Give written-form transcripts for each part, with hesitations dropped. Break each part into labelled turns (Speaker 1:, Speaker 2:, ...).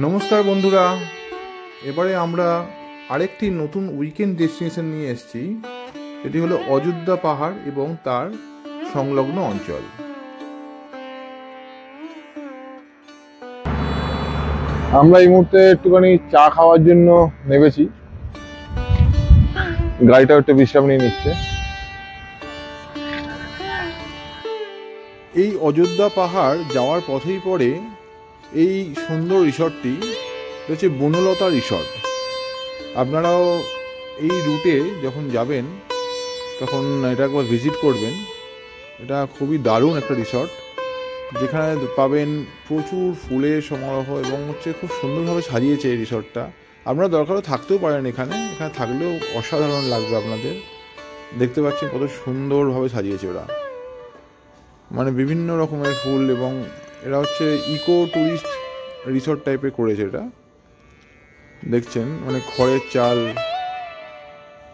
Speaker 1: নমস্কার বন্ধুরা, এবারে আমরা আরেকটি নতুন উইকেন্ড ডেস্টিনেশন নিয়ে এসেছি। এটি হলো অযোধ্যা পাহাড় এবং তার সংলগ্ন অঞ্চল।
Speaker 2: আমরা এই মুহূর্তে একটুখানি চা খাওয়ার জন্য নেমেছি। গাড়িটা একটু বিশ্রাম নিয়ে নিচ্ছে।
Speaker 1: এই অযোধ্যা পাহাড় যাওয়ার পথেই পড়ে এই সুন্দর রিসর্টটি, হচ্ছে বনলতা রিসর্ট। আপনারাও এই রুটে যখন যাবেন তখন এটা একবার ভিজিট করবেন। এটা খুবই দারুণ একটা রিসর্ট, যেখানে পাবেন প্রচুর ফুলের সমারোহ এবং খুব সুন্দরভাবে সাজিয়েছে এই রিসর্টটা। আপনারা দরকারও থাকতেও পারেন এখানে থাকলেও অসাধারণ লাগবে আপনাদের। দেখতে পাচ্ছেন কত সুন্দরভাবে সাজিয়েছে ওরা, মানে বিভিন্ন রকমের ফুল, এবং এরা ইকো ট্যুরিস্ট রিসর্ট টাইপের করেছে এটা। দেখছেন মানে খড়ের চাল,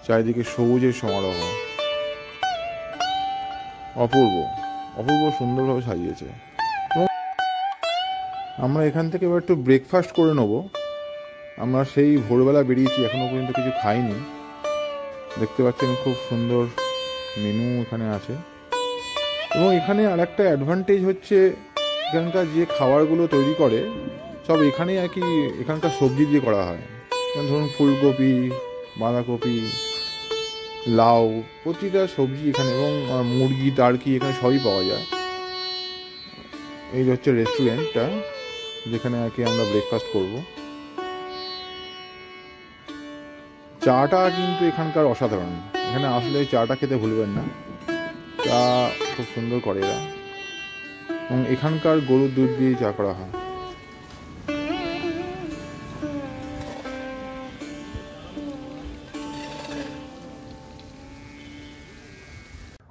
Speaker 1: চারিদিকে সবুজের সমারোহ, অপূর্ব অপূর্ব সুন্দরভাবে সাজিয়েছে। এবং আমরা এখান থেকে এবার একটু ব্রেকফাস্ট করে নেব। আমরা সেই ভোরবেলা বেরিয়েছি, এখনও পর্যন্ত কিছু খাইনি। দেখতে পাচ্ছেন খুব সুন্দর মেনু এখানে আছে। এবং এখানে আর একটা অ্যাডভান্টেজ হচ্ছে, এখানকার যে খাবারগুলো তৈরি করে সব এখানে আর কি এখানকার সবজি দিয়ে করা হয়। যেমন ধরুন ফুলকপি, বাঁধাকপি, লাউ, প্রতিটা সবজি এখানে, এবং মুরগি টার্কি এখানে সবই পাওয়া যায়। এই হচ্ছে রেস্টুরেন্টটা, যেখানে আর কি আমরা ব্রেকফাস্ট করব। চাটা কিন্তু এখানকার অসাধারণ। এখানে আসলে চাটা খেতে ভুলবেন না, চা খুব সুন্দর করে এরা। এবং এখানকার গরুর দুধ দিয়ে চা করা হয়।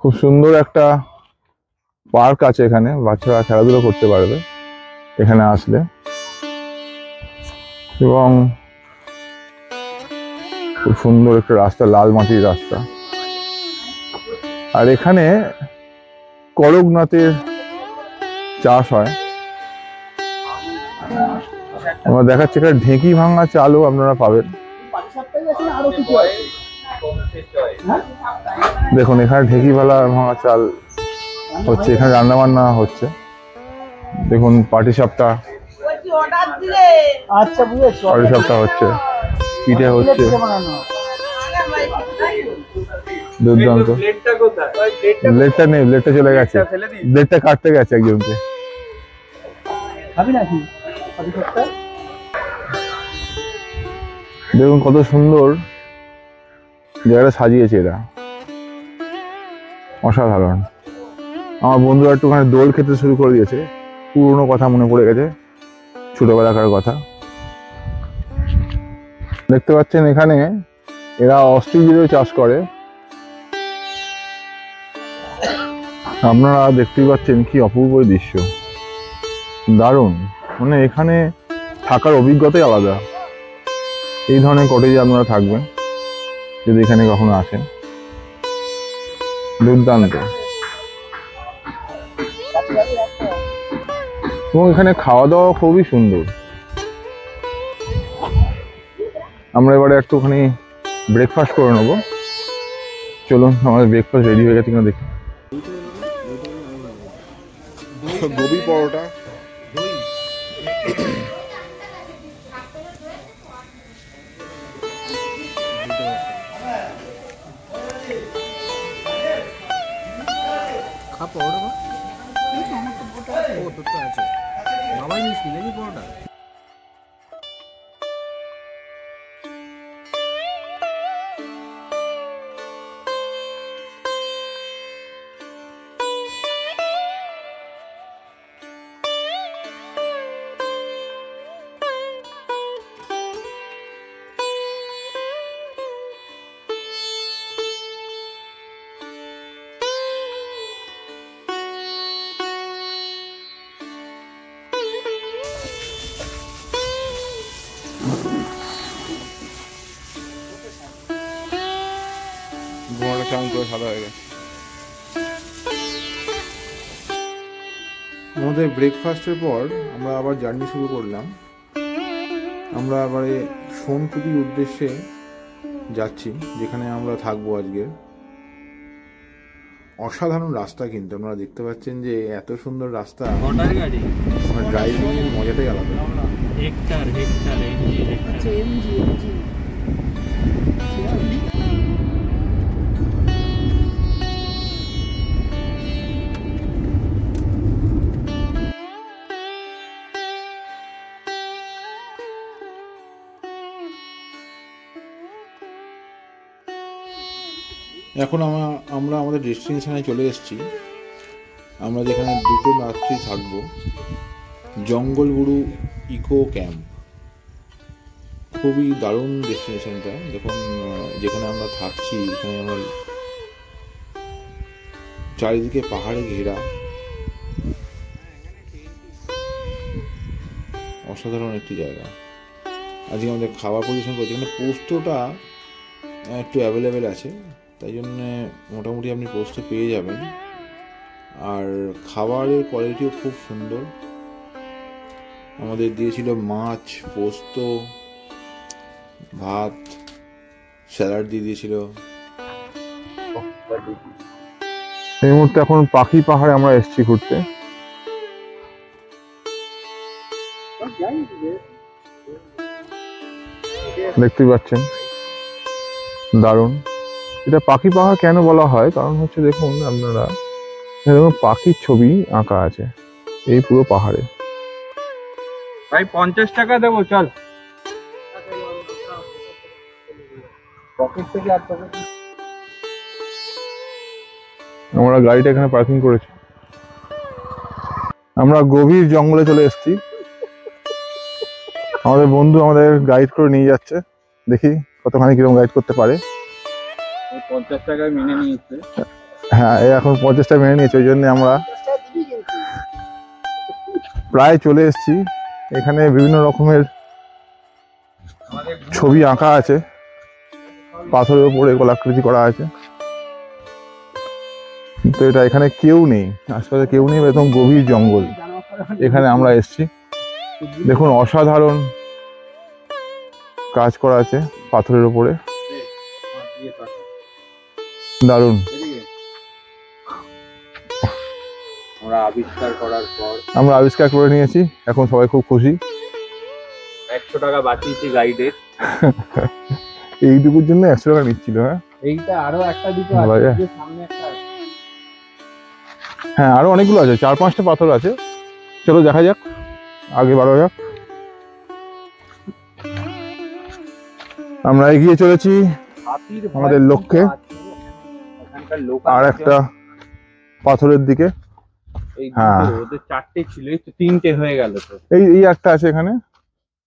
Speaker 2: খুব সুন্দর একটা পার্ক আছে এখানে, বাচ্চারা খেলাধুলো করতে পারবে এখানে আসলে। এবং খুব সুন্দর একটা রাস্তা, লাল মাটির রাস্তা। আর এখানে করকনাথের চাষ হয়। আমরা দেখাচ্ছি এখানে ঢেঁকি ভাঙা চালও আপনারা পাবেন। দেখুন এখানে ঢেঁকি ভাঙা চাল হচ্ছে, এখানে রান্না বান্না হচ্ছে। দেখুন পাটিসাপটা হচ্ছে, পিঠে হচ্ছে, দুর্দান্ত। ব্লেডটা নেই, ব্লেডটা চলে গেছে, ব্লেডটা কাটতে গেছে একজনকে। দেখুন কত সুন্দর জায়গাটা সাজিয়েছে এরা, অসাধারণ। আমার বন্ধুরা একটুখানি দোল খেতে শুরু করে দিয়েছে, পুরোনো কথা মনে পড়ে গেছে, ছোটবেলাকার কথা। দেখতে পাচ্ছেন এখানে এরা অস্ট্রিচেরও চাষ করে। আপনারা দেখতেই পাচ্ছেন কি অপূর্ব দৃশ্য, দারুণ। মানে এখানে থাকার অভিজ্ঞতাই আলাদা। এই ধরনের কটেজে আপনারা থাকবেন যদি এখানে কখনো আসেন, দুর্দান্ত। এবং এখানে খাওয়া দাওয়া খুবই সুন্দর। আমরা এবারে একটুখানি ব্রেকফাস্ট করে নেবো। চলুন, আমাদের ব্রেকফাস্ট রেডি হয়ে গেছে কিনা দেখি।
Speaker 1: গোবি পরোটা, ঘোড়াটা চান করে সাদা হয়ে গেছে। আমাদের ব্রেকফাস্টের পর আমরা আবার জার্নি শুরু করলাম। আমরা এবারে সোনকুটির উদ্দেশ্যে যাচ্ছি, যেখানে আমরা থাকবো আজকে। অসাধারণ রাস্তা, কিন্তু আপনারা দেখতে পাচ্ছেন যে এত সুন্দর রাস্তা, ড্রাইভিং এর মজাটাই আলাদা। এখন আমরা আমাদের ডেস্টিনেশনে চলে এসেছি। আমরা যেখানে দুটো রাত্রি থাকবো, জঙ্গলগুরু ইকো ক্যাম্প। খুবই দারুণ ডেস্টিনেশনটা। দেখুন, যেখানে আমরা থাকছি, এখানে আমরা চারিদিকে পাহাড়ে ঘেরা, অসাধারণ একটি জায়গা। আজকে আমাদের খাবার পরিবেশন করছি। এখানে পোস্তটা একটু অ্যাভেলেবেল আছে, তাই জন্য মোটামুটি আপনি পোস্ত পেয়ে যাবেন। আর খাবারের কোয়ালিটিও খুব সুন্দর। আমাদের দিয়েছিল মাছ, পোস্ত, ভাত, স্যালাড দিয়ে দিয়েছিল।
Speaker 2: এই মুহূর্তে এখন পাখি পাহাড়ে আমরা এসেছি ঘুরতে। দেখতে পাচ্ছেন, দারুণ। এটা পাখি পাহাড় কেন বলা হয়, কারণ হচ্ছে দেখুন আপনারা, দেখুন পাখির ছবি আঁকা আছে এই পুরো পাহাড়ে।
Speaker 3: ভাই 50 টাকা দেবো, চল।
Speaker 2: আমরা গাড়িটা এখানে পার্কিং করেছি। আমরা গভীর জঙ্গলে চলে এসেছি। আমাদের বন্ধু আমাদের গাইড করে নিয়ে যাচ্ছে, দেখি কতখানি কিরকম গাইড করতে পারে।
Speaker 3: 50 টাকায় মেনে নিয়েছে।
Speaker 2: হ্যাঁ, এখন 50 টাকা মেনে নিয়েছে, ওই জন্য আমরা প্রায় চলে এসেছি। এখানে বিভিন্ন রকমের ছবি আঁকা আছে, পাথরের উপরে গোলাকৃতি করা আছে। তো এটা এখানে কেউ নেই, আশপাশে কেউ নেই, একদম গভীর জঙ্গল। এখানে আমরা এসেছি। দেখুন অসাধারণ কাজ করা আছে পাথরের উপরে, দারুণ। আমরা আবিষ্কার করে নিয়েছি, এখন সবাই খুব খুশি।
Speaker 3: 100 টাকা বাঁচিয়েছি গাইডের।
Speaker 2: এইটুকুর জন্য 100 টাকা নিচ্ছিল। হ্যাঁ,
Speaker 3: এইটা আরো একটা দুটো আছে, সামনে একটা আছে।
Speaker 2: হ্যাঁ, আরো অনেকগুলো আছে, 4-5টা পাথর আছে। চলো দেখা যাক, আগে বাড়া যাক। আমরা এগিয়ে চলেছি আমাদের লক্ষ্যে, আর একটা পাথরের দিকে। হ্যাঁ,
Speaker 3: ওদের 4টে ছিল, এই তো 3টে হয়ে গেল। তো
Speaker 2: এই একটা আছে এখানে।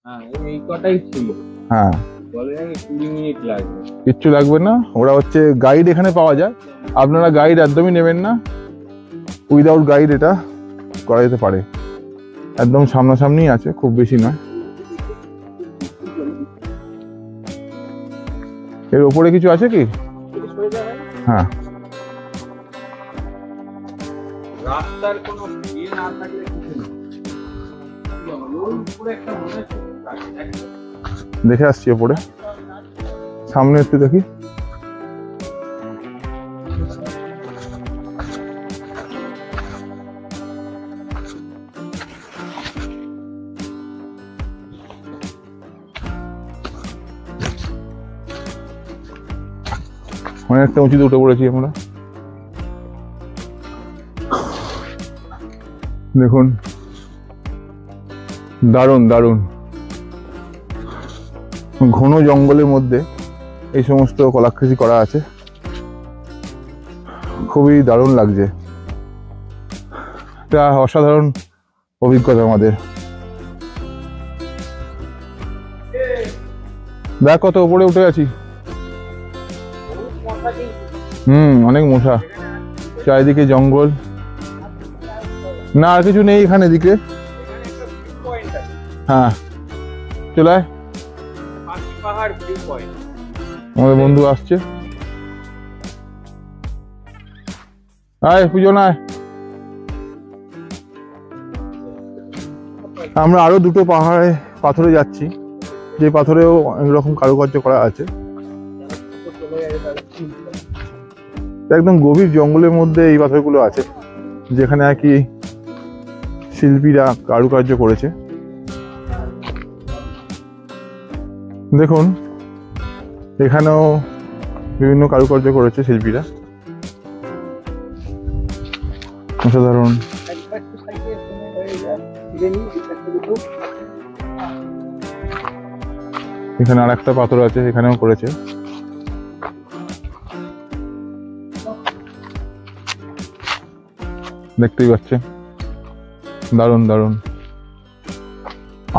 Speaker 3: হ্যাঁ, এই কটাই ছিল।
Speaker 2: হ্যাঁ,
Speaker 3: বলে 20 মিনিট লাগবে।
Speaker 2: কিচ্ছু লাগবে না, ওরা হচ্ছে গাইড এখানে পাওয়া যায়। আপনারা গাইড একদমই নেবেন না, উইদাউট গাইড এটা করা যেতে পারে। একদম সামনাসামনি আছে, খুব বেশি নয়। এর উপরে কিছু আছে কি? হ্যাঁ,
Speaker 3: রাস্তার কোনো ইয়ে না থাকলে কিছু না। উপরে একটা মনে আছে,
Speaker 2: দেখে আসছি ওপরে, সামনে একটু দেখি। অনেকটা উঁচুতে উঠে পড়েছি আমরা। দেখুন, দারুণ দারুণ ঘন জঙ্গলের মধ্যে এই সমস্ত কলাকৃতি করা আছে, খুবই দারুণ লাগছে। এটা অসাধারণ অভিজ্ঞতা আমাদের। দেখ কত উপরে উঠে গেছি। অনেক মশা, চারিদিকে জঙ্গল। না, আর কিছু নেই এখানে দিকে। হ্যাঁ, চলে আয়। আমাদের বন্ধু আসছে, আয় পুজো না। আমরা আরো দুটো পাহাড়ে পাথরে যাচ্ছি, যে পাথরেও অনেক রকম কারুকার্য করা আছে। একদম গভীর জঙ্গলের মধ্যে এই পাথরগুলো আছে, যেখানে আর কি শিল্পীরা কারুকার্য করেছে। দেখুন এখানেও বিভিন্ন কারুকার্য করেছে শিল্পীরা, অসাধারণ। এখানে আর একটা পাথর আছে, এখানেও করেছে। দেখতেই পাচ্ছেন, দারুণ দারুণ।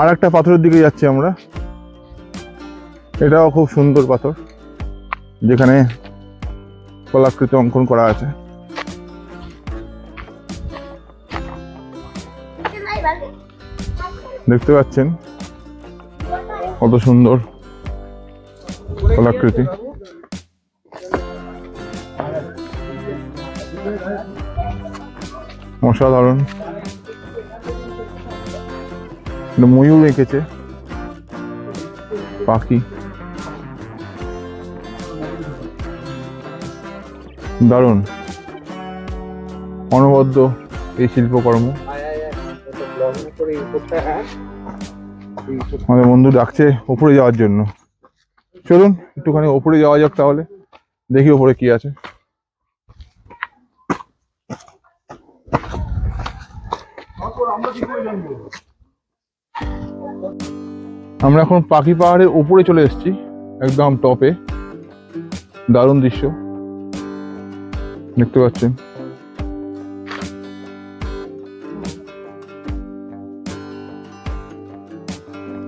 Speaker 2: আর একটা পাথরের দিকে যাচ্ছি আমরা, এটাও খুব সুন্দর পাথর, যেখানে কলাকৃতি অঙ্কন করা আছে। দেখতে পাচ্ছেন কত সুন্দর কলাকৃতি। অসাধারণ। ময়ূর এঁকেছে, পাখি, দারুণ অনবদ্য এই শিল্পকর্ম। আমাদের বন্ধু ডাকছে উপরে যাওয়ার জন্য, চলুন একটুখানি উপরে যাওয়া যাক, তাহলে দেখি উপরে কি আছে। আমরা এখন পাখি পাহাড়ের উপরে চলে এসেছি, একদম টপে। দারুণ দৃশ্য দেখতে পাচ্ছেন।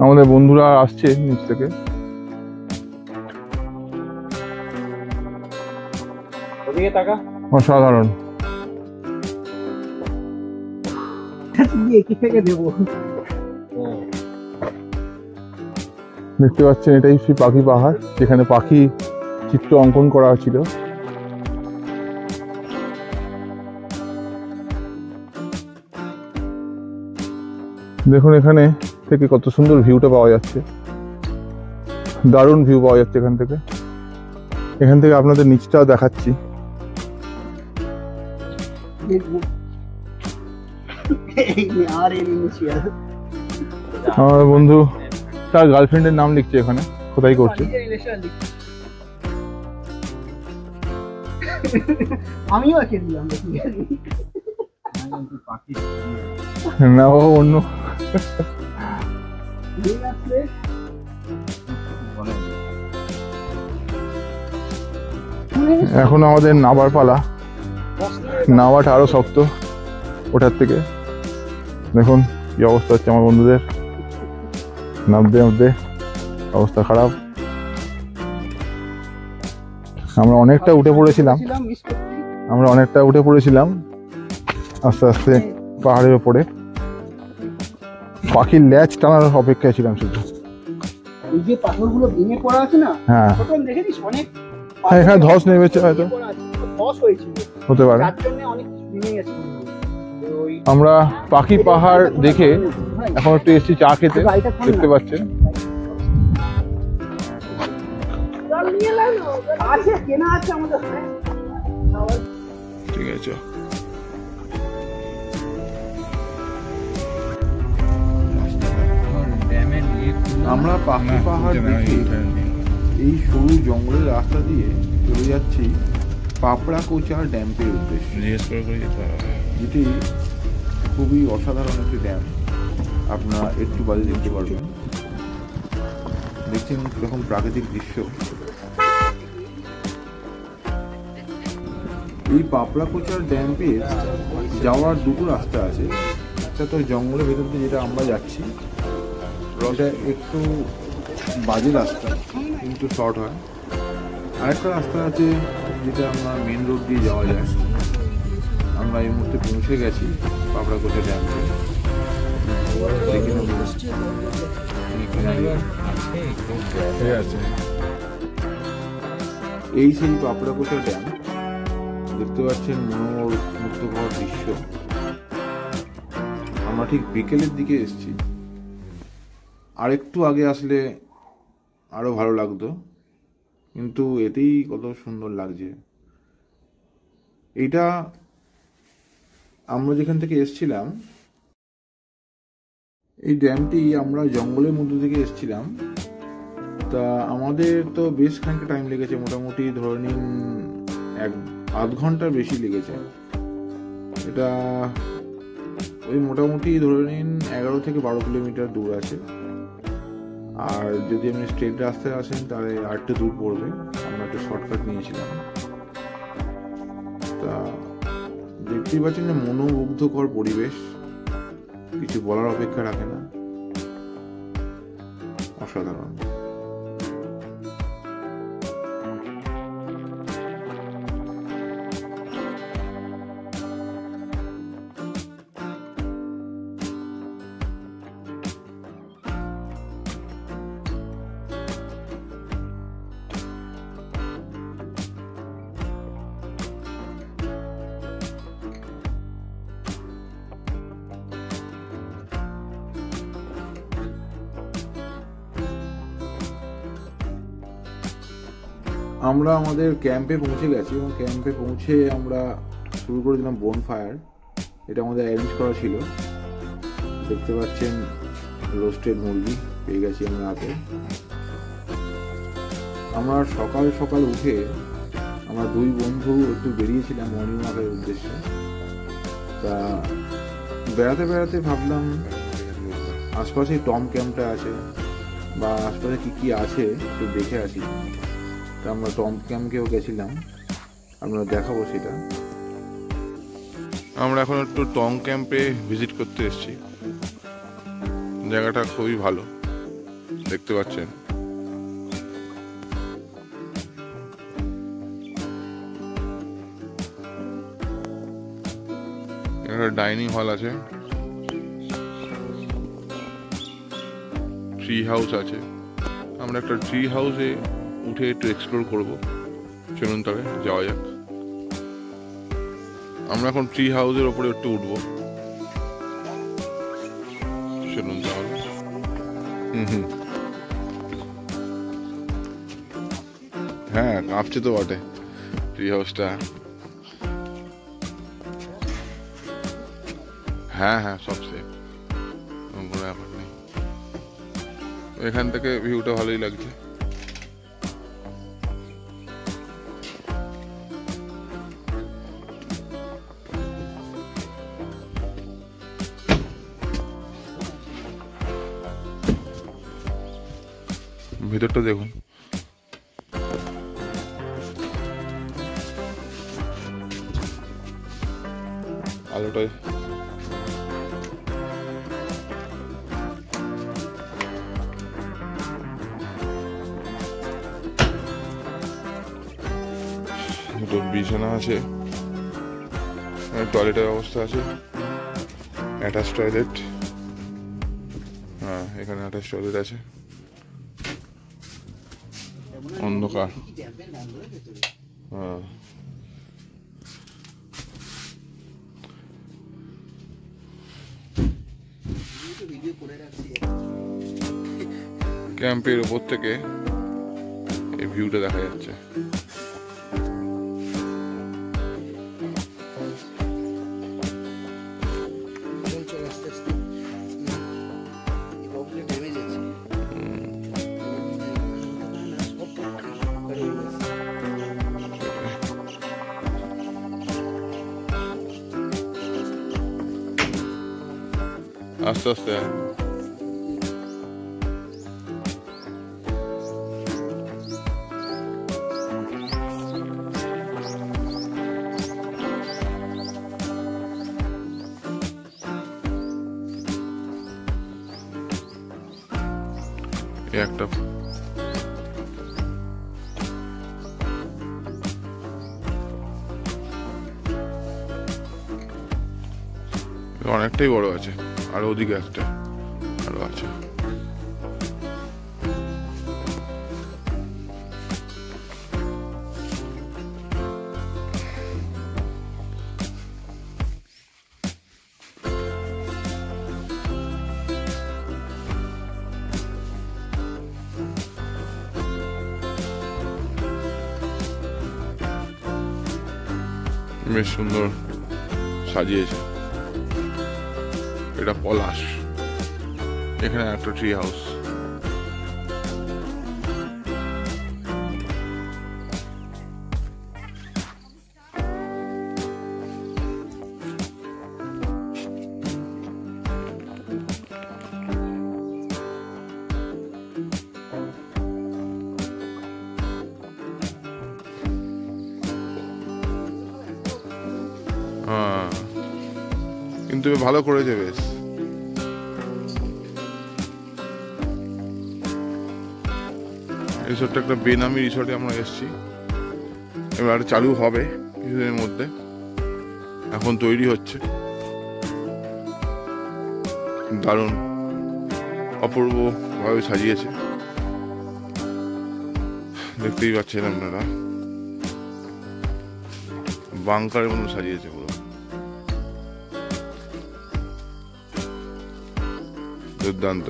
Speaker 2: আমাদের বন্ধুরা আসছে নিচ থেকে। অসাধারণ। দেখতে পাচ্ছেন এটাই সেই পাখি পাহাড়, যেখানে পাখি চিত্র অঙ্কন করা ছিল। দেখুন এখানে থেকে কত সুন্দর ভিউটা পাওয়া যাচ্ছে, দারুণ ভিউ পাওয়া যাচ্ছে এখান থেকে। এখান থেকে আপনাদের নিচটাও দেখাচ্ছি। আমার বন্ধু তার গার্লফ্রেন্ডের নাম লিখছে এখানে, কোথায় করছে।
Speaker 4: আমিও এঁকে দিলাম
Speaker 2: না, ও অন্য। এখন আমাদের নাবার পালা। নাওয়াটা আরো শক্ত ওটার থেকে। দেখুন কি অবস্থা হচ্ছে আমার বন্ধুদের, নামতে নামতে অবস্থা খারাপ। আমরা অনেকটা উঠে পড়েছিলাম আস্তে আস্তে পাহাড়ের উপরে। পাখির ল্যাজ টানার অপেক্ষায় ছিলাম শুধু।
Speaker 4: এই যে পাথরগুলো ভেঙে পড়া আছে না,
Speaker 2: হ্যাঁ
Speaker 4: দেখেছিস অনেক
Speaker 2: এখানে ধস নেমেছে, হয়তো
Speaker 4: ধস হয়েছিল,
Speaker 2: হতে পারে।
Speaker 4: তার জন্য অনেক ভেঙে গেছে।
Speaker 2: আমরা পাখি পাহাড় দেখে এখন একটু এসেছি চা খেতে, দেখতে পাচ্ছেন। ঠিক আছে,
Speaker 1: আমরা পাখি পাহাড় দেখে এই সরু জঙ্গলের রাস্তা দিয়ে চলে যাচ্ছি পাপড়াকোচা ড্যামের উদ্দেশ্যে, যেটি খুবই অসাধারণ একটি ড্যাম। আপনারা একটু বাদে দেখতে পারবেন। দেখছেন কিরকম প্রাকৃতিক দৃশ্য। এই পাপড়াকোচার ড্যামে যাওয়ার দুটো রাস্তা আছে। একটা তো জঙ্গলের ভেতর দিয়ে যেটা আমরা যাচ্ছি, ওটা একটু বাজে রাস্তা, কিন্তু শর্ট হয়। আরেকটা রাস্তা আছে যেটা আমরা মেন রোড দিয়ে যাওয়া যায়। আমরা এই মুহূর্তে পৌঁছে গেছি পাপড়াকোচা ড্যামে। এই সেই পাপড়াকোচা ড্যাম, দেখতে পাচ্ছেন মনোমুগ্ধকর দৃশ্য। আমরা ঠিক বিকেলের দিকে এসেছি, আরেকটু আগে আসলে আরও ভালো লাগতো, কিন্তু এতেই কত সুন্দর লাগছে। এইটা আমরা যেখান থেকে এসছিলাম, এই ড্যামটি আমরা জঙ্গলের মধ্যে থেকে এসছিলাম। তা আমাদের তো বেশ খানিকটা টাইম লেগেছে, মোটামুটি ধরে নিন আধ ঘন্টার বেশি লেগেছে। এটা ওই মোটামুটি ধরে নিন 11 থেকে 12 কিলোমিটার দূর আছে। আর যদি আপনি স্ট্রেট রাস্তায় আসেন তাহলে আরেকটু দূর পড়বে। আমরা একটা শর্টকাট নিয়েছিলাম। তা দেখতেই পাচ্ছেন যে মনোমুগ্ধকর পরিবেশ, কিছু বলার অপেক্ষা রাখে না, অসাধারণ। আমরা আমাদের ক্যাম্পে পৌঁছে গেছি এবং ক্যাম্পে পৌঁছে আমরা শুরু করে দিলাম বনফায়ার। এটা আমাদের অ্যারেঞ্জ করা ছিল। দেখতে পাচ্ছেন রোস্টেড মুরগি পেয়ে গেছি আমরা হাতে। আমরা সকাল সকাল উঠে আমরা দুই বন্ধু একটু বেরিয়েছিলাম মর্নিং ওয়াকের উদ্দেশ্যে। তা বেড়াতে বেড়াতে ভাবলাম আশপাশে টম ক্যাম্পটা আছে বা আশপাশে কি কি আছে একটু দেখে আসি। তা আমরা টম ক্যাম্পকেও গেছিলাম, আমরা দেখাবো সেটা।
Speaker 2: আমরা এখন একটু টং ক্যাম্পে ভিজিট করতে এসেছি। জায়গাটা খুবই ভালো, দেখতে পাচ্ছেন। একটা ডাইনিং হল আছে, ট্রি হাউস আছে। আমরা একটা ট্রি হাউসে উঠে একটু এক্সপ্লোর করবো। চলুন তবে যাওয়া যাক। আমরা এখন ট্রি হাউসের ওপরে একটু উঠবো। চলুন তাহলে। হ্যাঁ, কাঁপছে তো বটে ট্রি হাউসটা। হ্যাঁ হ্যাঁ, সব সেফ, কোনো ব্যাপার নেই। এখান থেকে ভিউটা ভালোই লাগছে। ভিতরটা দেখুন। আলোটাই দুটো বিছানা আছে, টয়লেটের ব্যবস্থা আছে, অ্যাটাচ টয়লেট। হ্যাঁ, এখানে অ্যাটাচ টয়লেট আছে। অন্ধকার। হ্যাঁ, ক্যাম্পের উপর থেকে এই ভিউটা দেখা যাচ্ছে। আস্তে আস্তে একটা অনেকটাই বড় আছে, আর ওদিকে একটা আরো আছে।
Speaker 1: বেশ সুন্দর সাজিয়েছে। এটা পলাশ, এখানে একটা ট্রি হাউস। কিন্তু ভালো করেছে বেশ। রিসোর্টটা একটা বেনামি রিসোর্টে আমরা এসেছি, এবার চালু হবে কিছুদিনের মধ্যে, এখন তৈরি হচ্ছে। দারুণ অপূর্ব ভাবে সাজিয়েছে, দেখতেই পাচ্ছেন আপনারা, বাংকারের মতো সাজিয়েছে পুরো, দুর্দান্ত।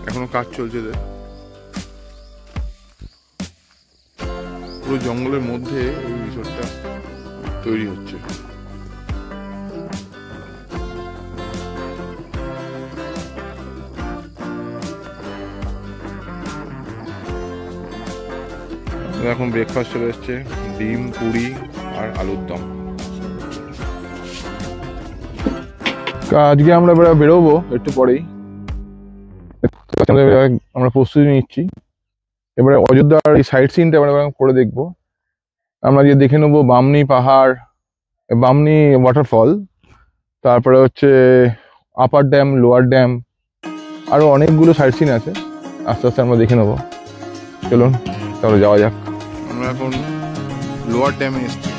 Speaker 1: এখনো কাজ চলছে, পুরো জঙ্গলের মধ্যে এই রিসোর্টটা তৈরি হচ্ছে। এখন ব্রেকফাস্ট চলে এসছে, ডিম, পুরি আর আলুর দম।
Speaker 2: আজকে আমরা বেরোবো একটু পরেই, আমরা প্রস্তুতি নিচ্ছি। এবারে অযোধ্যার এই সাইট সিনটা আমরা করে দেখবো। আমরা গিয়ে দেখে নেবো বামনি পাহাড়, বামনি ওয়াটারফল, তারপরে হচ্ছে আপার ড্যাম, লোয়ার ড্যাম, আরো অনেকগুলো সাইট সিন আছে, আস্তে আস্তে আমরা দেখে নেবো। চলুন তাহলে যাওয়া যাক।
Speaker 1: আমরা এখন লোয়ার ড্যামে এসেছি।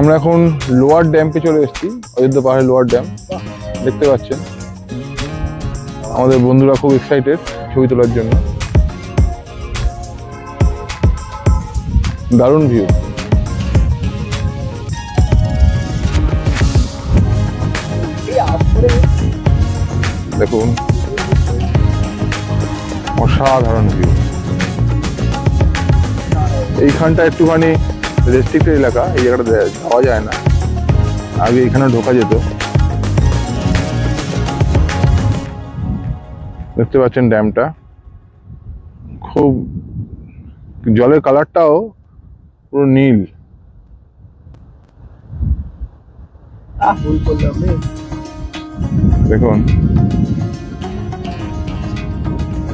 Speaker 2: আমরা এখন লোয়ার ড্যাম্পে চলে এসেছি, অযোধ্যা পাহাড়ের লোয়ার ড্যাম দেখতে পাচ্ছেন। আমাদের বন্ধুরা খুব এক্সাইটেড ছবি তোলার জন্য। দারুণ ভিউ, দেখুন অসাধারণ ভিউ। এইখানটা একটুখানি রেস্ট্রিক্টেড এলাকা, এই জায়গাটা যাওয়া যায় না, আগে এখানে ঢোকা যেত। দেখতে পাচ্ছেন ড্যামটা, খুব জলের কালারটাও পুরো নীল। দেখুন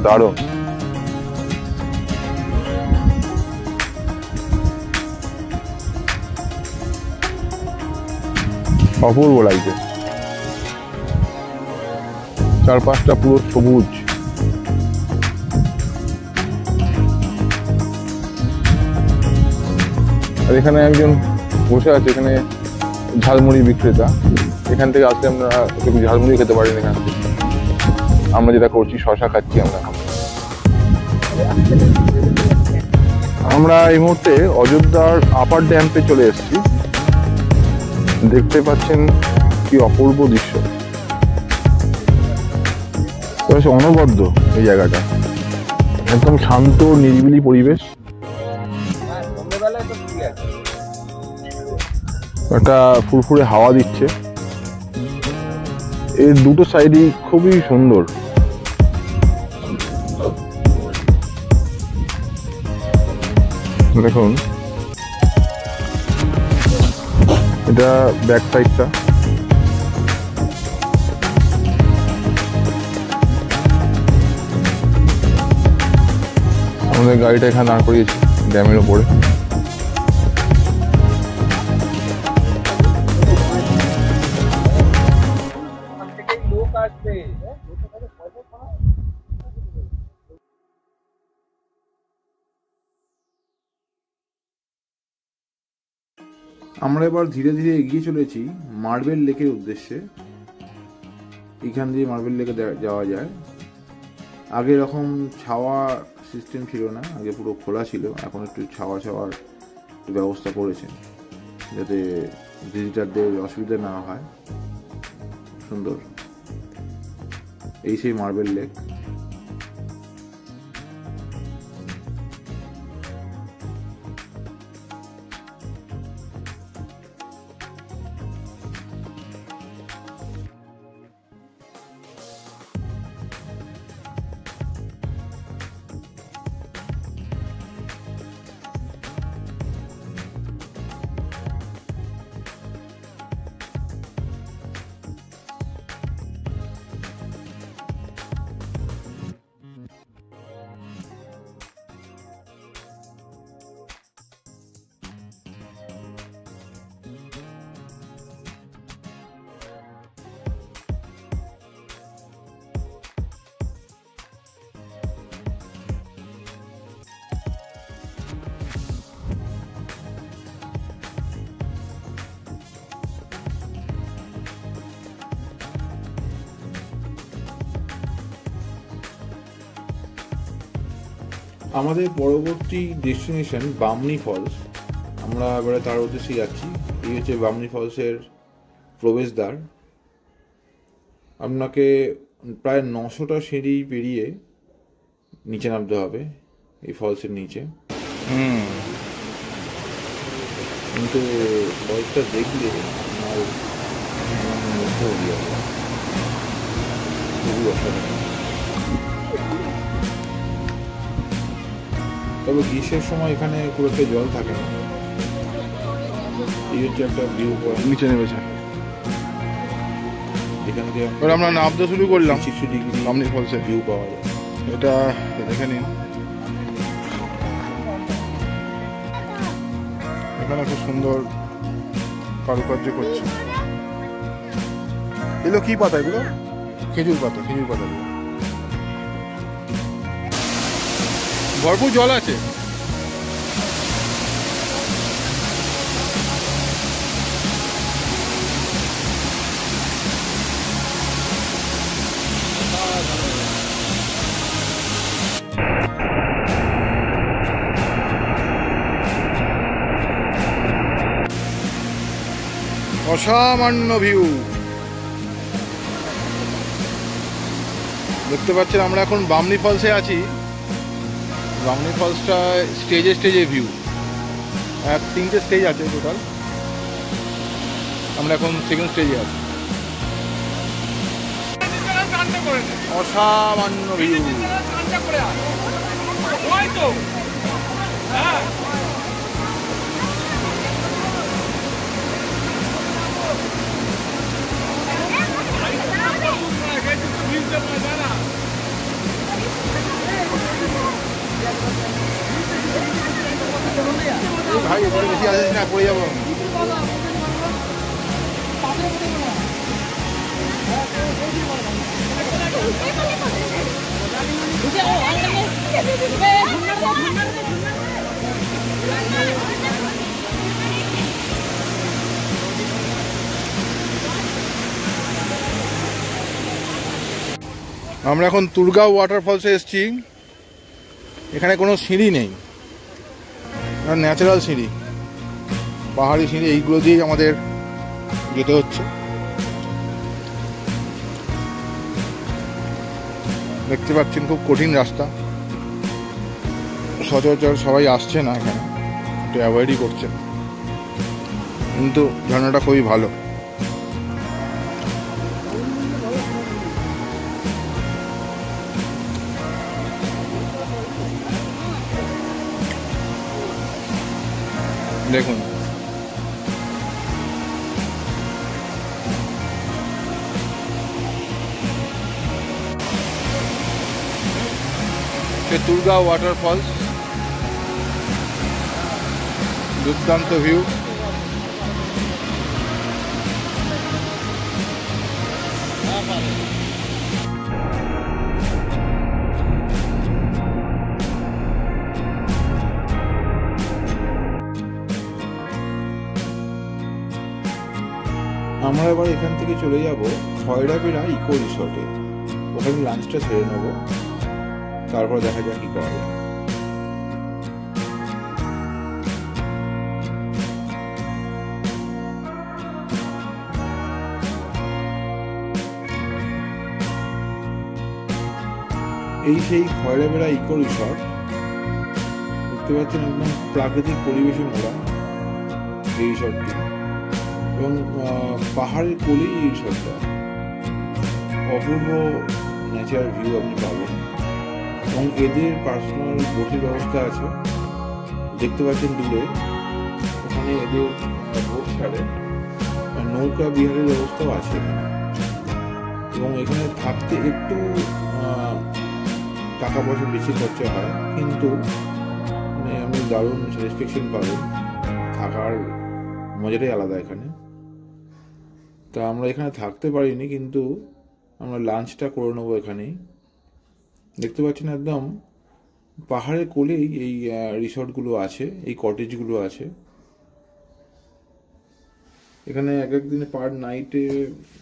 Speaker 2: দারুণ। অপূর্ব লাগছে, চারপাশটা পুরো সবুজ। আর এখানে একজন বসে আছে, এখানে ঝালমুড়ি বিক্রেতা। এখান থেকে আসলে আমরা একটু ঝালমুড়ি খেতে পারি না। এখান থেকে আমরা যেটা করছি শশা খাচ্ছি আমরা। আমরা এই মুহূর্তে অযোধ্যার আপার ড্যাম্পে চলে এসেছি। দেখতে পাচ্ছেন কি অপূর্ব দৃশ্য, অনবদ্য এই জায়গাটা, একদম শান্ত নিরিবিলি পরিবেশ। একটা ফুরফুরে হাওয়া দিচ্ছে, এর দুটো সাইডই খুবই সুন্দর। দেখুন এটা ব্যাক সাইডটা। আমাদের গাড়িটা এখানে দাঁড় করিয়েছি ড্যামের ওপরে।
Speaker 3: লোক আসবে।
Speaker 1: আমরা এবার ধীরে ধীরে এগিয়ে চলেছি মার্বেল লেকের উদ্দেশ্যে। এখান দিয়ে মার্বেল লেকে যাওয়া যায়। আগে এরকম ছাওয়া সিস্টেম ছিল না, আগে পুরো খোলা ছিল। এখন একটু ছাওয়ার একটু ব্যবস্থা করেছে যাতে ভিজিটারদের অসুবিধা না হয়। সুন্দর, এই সেই মার্বেল লেক। আমাদের পরবর্তী ডেস্টিনেশন বামনি ফলস। আমরা এবারে তার উদ্দেশ্যে যাচ্ছি। এই হচ্ছে বামনি ফলসের প্রবেশদ্বার। আপনাকে প্রায় 900টা সিঁড়ি পেরিয়ে নিচে নামতে হবে এই ফলসের নিচে। কিন্তু ফলসটা দেখলে আমার মুগ্ধ হয়ে যাবে, খুবই অসাধারণ। তবে গ্রীষ্মের সময় এখানে খুব একটা জল থাকে না। এই হচ্ছে একটা ভিউ পয়েন্ট,
Speaker 2: নিচে নেমেছে।
Speaker 1: এখান থেকে
Speaker 2: এবার আমরা নামতে শুরু করলাম
Speaker 1: 60 ডিগ্রি
Speaker 2: বামনি ফলসে।
Speaker 1: ভিউ পাওয়া যায়।
Speaker 2: এটা দেখে নিন, এখানে খুব সুন্দর কারুকার্য করছে। এগুলো কি পাতা? এগুলো খেজুর পাতা। খেজুর পাতা, ভরপুর জল আছে। অসামান্য ভিউ দেখতে পাচ্ছেন। আমরা এখন বামনি ফলসে আছি। বামনি ফলসটা স্টেজে স্টেজে ভিউ, 3টে স্টেজ আছে টোটাল। আমরা এখন সেকেন্ড স্টেজে আছি। অসামান্য ভিউ। ভাই এবারে বেশি আসিস না, পড়ে যাবো। আমরা এখন তুরগাঁও ওয়াটারফলসে এসেছি। এখানে কোনো সিঁড়ি নেই, ন্যাচারাল সিঁড়ি, পাহাড়ি সিঁড়ি। এইগুলো দিয়েই আমাদের যেতে হচ্ছে। দেখতে পাচ্ছেন খুব কঠিন রাস্তা। সচরাচর সবাই আসছে না এখানে, একটু অ্যাভয়েডই করছে, কিন্তু ঝর্ণাটা খুবই ভালো। দেখুন
Speaker 1: তুরগা ওয়াটারফলস, দুর্দান্ত ভিউ। আমরা এবার এখান থেকে চলে যাব খয়রাবেড়া ইকো রিসর্টে। ওখানে লাঞ্চটা সেরে নেবো, তারপর দেখা যাক কি করা যায়। এই সেই খয়রাবেড়া ইকো রিসর্ট, দেখতে পাচ্ছেন একদম প্রাকৃতিক পরিবেশে মোড়া এই রিসর্টটি, এবং পাহাড়ের কোলেই এই রিসর্টটা। অপূর্ব ন্যাচারাল ভিউ আপনি পাবেন, এবং এদের পার্সোনাল বোটের ব্যবস্থা আছে। দেখতে পাচ্ছেন দূরে ওখানে এদের বোট ছাড়ে, নৌকা বিহারের ব্যবস্থাও আছে। এবং এখানে থাকতে একটু টাকা পয়সা বেশি খরচা হয়, কিন্তু মানে আপনি দারুণ স্যাটিসফ্যাকশন পাবেন, থাকার মজাটাই আলাদা এখানে। তা আমরা এখানে থাকতে পারিনি, কিন্তু আমরা লাঞ্চটা করে নেবো এখানেই। দেখতে পাচ্ছেন একদম পাহাড়ের কোলেই এই রিসর্টগুলো আছে, এই কটেজগুলো আছে। এখানে এক এক দিনে পার নাইটে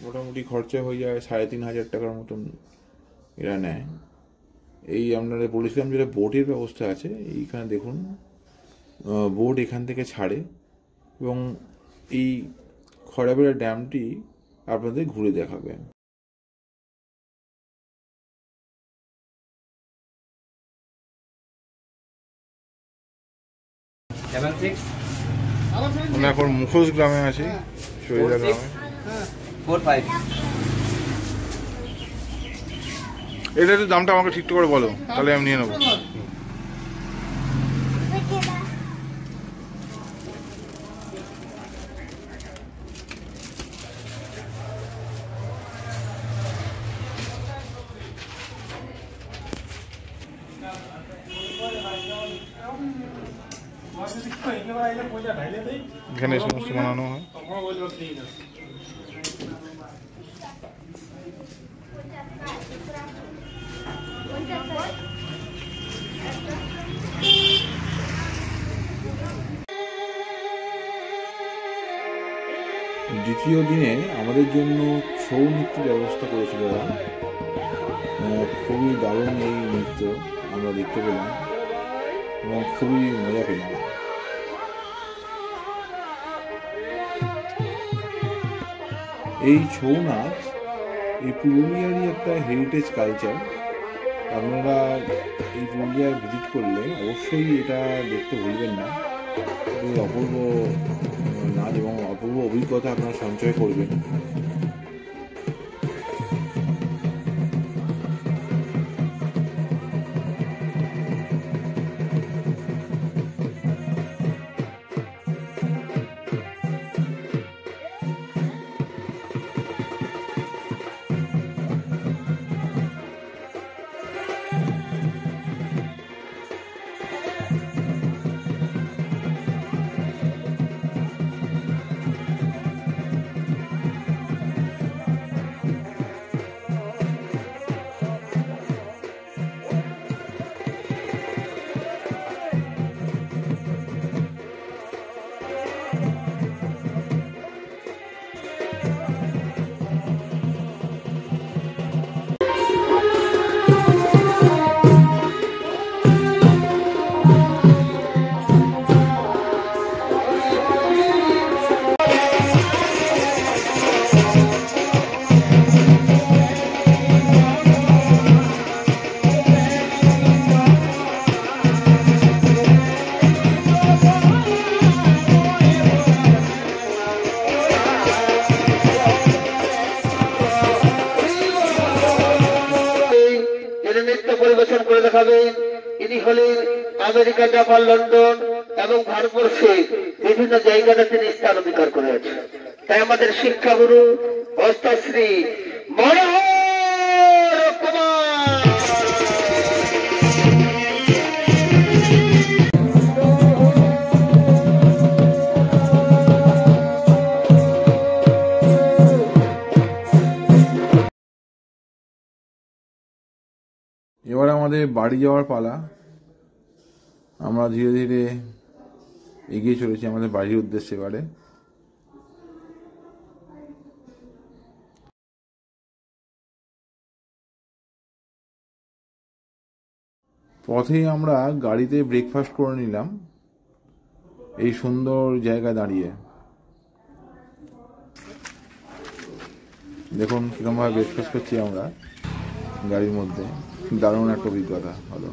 Speaker 1: মোটামুটি খরচা হয়ে যায় 3,500 টাকার মতন এরা নেয়। এই আপনারা বলেছিলাম যেটা বোটের ব্যবস্থা আছে, এইখানে দেখুন বোট এখান থেকে ছাড়ে, এবং এই খয়রাবেড়া ড্যামটি আপনাদের ঘুরে দেখাবে। আমরা এখন মুখোশ গ্রামে আছি, শরীরা গ্রামে।
Speaker 3: 4-5
Speaker 1: এটা একটু দামটা আমাকে ঠিক করে বলো, তাহলে আমি নিয়ে নেবো। এখানে এই সমস্ত বানানো হয়। দ্বিতীয় দিনে আমাদের জন্য ছৌ নৃত্যের ব্যবস্থা করেছিল ওরা। খুবই দারুণ এই নৃত্য আমরা দেখতে পেলাম এবং খুবই মজা পেলাম। এই ছৌ নাচ এই পুরুলিয়ারই একটা হেরিটেজ কালচার। আপনারা এই পুরুলিয়ায় ভিজিট করলে অবশ্যই এটা দেখতে ভুলবেন না। অপূর্ব নাচ এবং অপূর্ব অভিজ্ঞতা আপনারা সঞ্চয় করবেন।
Speaker 5: পরিবেশন করে দেখাবেন। ইনি হলেন আমেরিকা, জাপান, লন্ডন এবং ভারতবর্ষে বিভিন্ন জায়গাতে তিনি স্থান অধিকার করে আছেন। তাই আমাদের শিক্ষাগুরু হস্তশ্রী মনোহর কুমার
Speaker 1: আমাদের বাড়ি যাওয়ার পালা। আমরা ধীরে ধীরে এগিয়ে চলেছি আমাদের বাড়ির উদ্দেশ্যে। এবারে পথেই আমরা গাড়িতে ব্রেকফাস্ট করে নিলাম এই সুন্দর জায়গায় দাঁড়িয়ে। দেখুন কিরকম ভাবে ব্রেকফাস্ট করছি আমরা গাড়ির মধ্যে। দারুণ একটা অভিজ্ঞতা হলো।